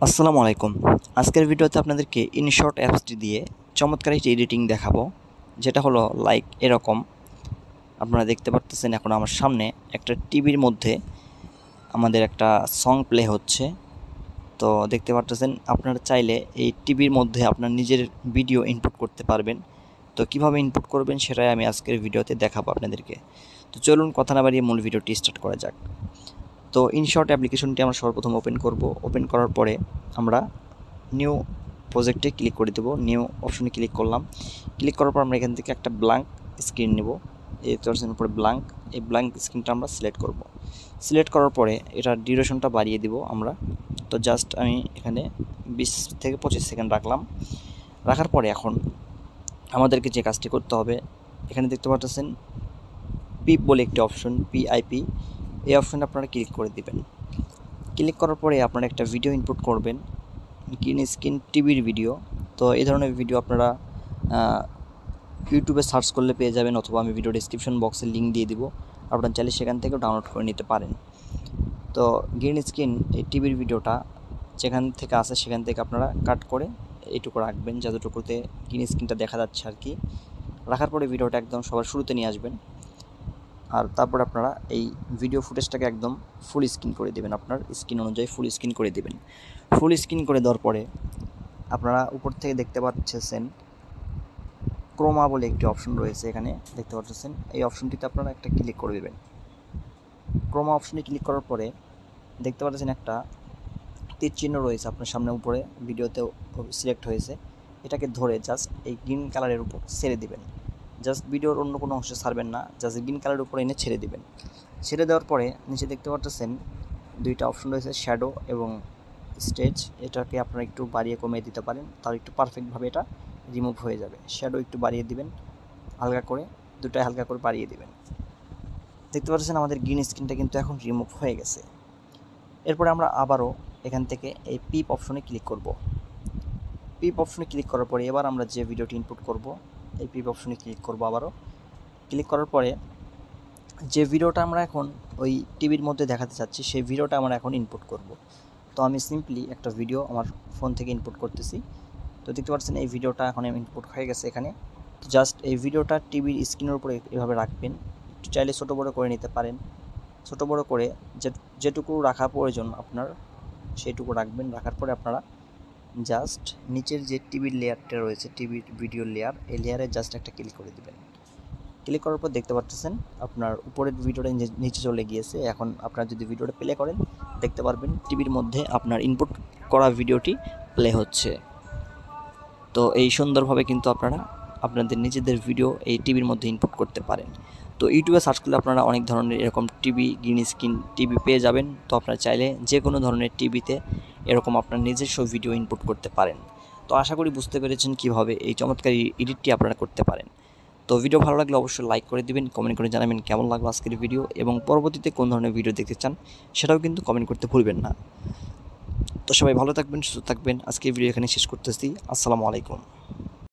আসসালামু আলাইকুম। আজকের ভিডিওতে আপনাদেরকে ইনশট অ্যাপসটি দিয়ে চমৎকার একটি এডিটিং দেখাবো, যেটা হলো লাইক এরকম। আপনারা দেখতে পারতেছেন এখন আমার সামনে একটা টিভির মধ্যে আমাদের একটা সং প্লে হচ্ছে। তো দেখতে পারতেছেন, আপনারা চাইলে এই টিভির মধ্যে আপনার নিজের ভিডিও ইনপুট করতে পারবেন। তো কিভাবে ইনপুট করবেন সেটাই আমি আজকের ভিডিওতে দেখাবো আপনাদেরকে। তো চলুন কথা না বাড়িয়ে মূল ভিডিওটি স্টার্ট করা যাক। তো ইনশট অ্যাপ্লিকেশনটি আমরা সর্বপ্রথম ওপেন করব। ওপেন করার পরে আমরা নিউ প্রজেক্টে ক্লিক করে দেবো। নিউ অপশনে ক্লিক করলাম। ক্লিক করার পর আমরা এখান থেকে একটা ব্ল্যাঙ্ক স্ক্রিন নেব। এই তরসের উপরে ব্ল্যাঙ্ক, এই ব্ল্যাঙ্ক স্ক্রিনটা আমরা সিলেক্ট করব। সিলেক্ট করার পরে এটার ডিউরেশনটা বাড়িয়ে দিব আমরা। তো জাস্ট আমি এখানে 20 থেকে 25 সেকেন্ড রাখলাম। রাখার পরে এখন আমাদেরকে যে কাজটি করতে হবে, এখানে দেখতে পাচ্ছেন পিপ বলে একটি অপশন, পিআইপি, এই অপশনে আপনারা ক্লিক করে দিবেন। ক্লিক করার পরে আপনারা একটা ভিডিও ইনপুট করবেন, গ্রিন স্ক্রিন টিভির ভিডিও। তো এই ধরনের ভিডিও আপনারা ইউটিউবে সার্চ করলে পেয়ে যাবেন, অথবা আমি ভিডিও ডেসক্রিপশন বক্সে লিঙ্ক দিয়ে দিব, আপনারা চাইলে সেখান থেকেও ডাউনলোড করে নিতে পারেন। তো গ্রিন স্ক্রিন এই টিভির ভিডিওটা যেখান থেকে আসে সেখান থেকে আপনারা কাট করে এইটুকু রাখবেন, যতটুকুতে গ্রিন স্ক্রিনটা দেখা যাচ্ছে আর কি। রাখার পরে ভিডিওটা একদম সবার শুরুতে নিয়ে আসবেন, আর তারপর আপনারা এই ভিডিও ফুটেজটাকে একদম ফুল স্ক্রিন করে দেবেন, আপনার স্ক্রিন অনুযায়ী ফুল স্ক্রিন করে দেবেন। ফুল স্ক্রিন করে দেওয়ার পরে আপনারা উপর থেকে দেখতে পাচ্ছেন ক্রোমা বলে একটি অপশন রয়েছে, এখানে দেখতে পাচ্ছেন। এই অপশনটিতে আপনারা একটা ক্লিক করে দেবেন। ক্রোমা অপশনে ক্লিক করার পরে দেখতে পাচ্ছেন একটা তীর চিহ্ন রয়েছে আপনার সামনে, উপরে ভিডিওতে সিলেক্ট হয়েছে। এটাকে ধরে জাস্ট এই গ্রিন কালারের উপর ছেড়ে দিবেন। জাস্ট ভিডিওর অন্য কোনো অংশে ছাড়বেন না, জাস্ট গ্রিন কালারের উপরে এনে ছেড়ে দিবেন। ছেড়ে দেওয়ার পরে নিচে দেখতে পাচ্ছেন দুইটা অপশন রয়েছে, শ্যাডো এবং স্টেজ। এটাকে আপনারা একটু বাড়িয়ে কমিয়ে দিতে পারেন, তার একটু পারফেক্টভাবে এটা রিমুভ হয়ে যাবে। শ্যাডো একটু বাড়িয়ে দিবেন হালকা করে, দুটাই হালকা করে বাড়িয়ে দিবেন। দেখতে পাচ্ছেন আমাদের গ্রিন স্ক্রিনটা কিন্তু এখন রিমুভ হয়ে গেছে। এরপরে আমরা আবারও এখান থেকে এই পিপ অপশনে ক্লিক করব। পিপ অপশনে ক্লিক করার পরে এবার আমরা যে ভিডিওটি ইনপুট করব, এই পিপ অপশনে ক্লিক করব আবারও। ক্লিক করার পরে যে ভিডিওটা আমরা এখন ওই টিভির মধ্যে দেখাতে চাচ্ছি, সেই ভিডিওটা আমরা এখন ইনপুট করব। তো আমি সিম্পলি একটা ভিডিও আমার ফোন থেকে ইনপুট করতেছি। তো দেখতে পাচ্ছেন এই ভিডিওটা এখন ইনপুট হয়ে গেছে এখানে। তো জাস্ট এই ভিডিওটা টিভির স্ক্রিনের উপরে এভাবে রাখবেন, একটু চাইলে ছোটো বড়ো করে নিতে পারেন। ছোটো বড়ো করে যেটুকু রাখা প্রয়োজন আপনার সেইটুকু রাখবেন। রাখার পরে আপনারা জাস্ট নিচের যে টিভির লেয়ারটা রয়েছে, টিভির ভিডিও লেয়ার, এই লেয়ারে জাস্ট একটা ক্লিক করে দেবেন। ক্লিক করার পর দেখতে পাচ্ছেন আপনার উপরের ভিডিওটা নিচে চলে গিয়েছে। এখন আপনারা যদি ভিডিওটা প্লে করেন দেখতে পারবেন টিভির মধ্যে আপনার ইনপুট করা ভিডিওটি প্লে হচ্ছে। তো এই সুন্দরভাবে কিন্তু আপনারা আপনাদের নিজেদের ভিডিও এই টিভির মধ্যে ইনপুট করতে পারেন। তো ইউটিউবে সার্চ করলে আপনারা অনেক ধরনের এরকম টিভি, গ্রিন স্ক্রিন টিভি পেয়ে যাবেন। তো আপনারা চাইলে যে কোনো ধরনের টিভিতে এরকম আপনার নিজস্ব ভিডিও ইনপুট করতে পারেন। তো আশা করি বুঝতে পেরেছেন কীভাবে এই চমৎকার এডিটটি আপনারা করতে পারেন। তো ভিডিও ভালো লাগলে অবশ্যই লাইক করে দিবেন, কমেন্ট করে জানাবেন কেমন লাগলো আজকের ভিডিও, এবং পরবর্তীতে কোন ধরনের ভিডিও দেখতে চান সেটাও কিন্তু কমেন্ট করতে ভুলবেন না। তো সবাই ভালো থাকবেন, সুস্থ থাকবেন। আজকে ভিডিও এখানে শেষ করতেছি। আসসালামু আলাইকুম।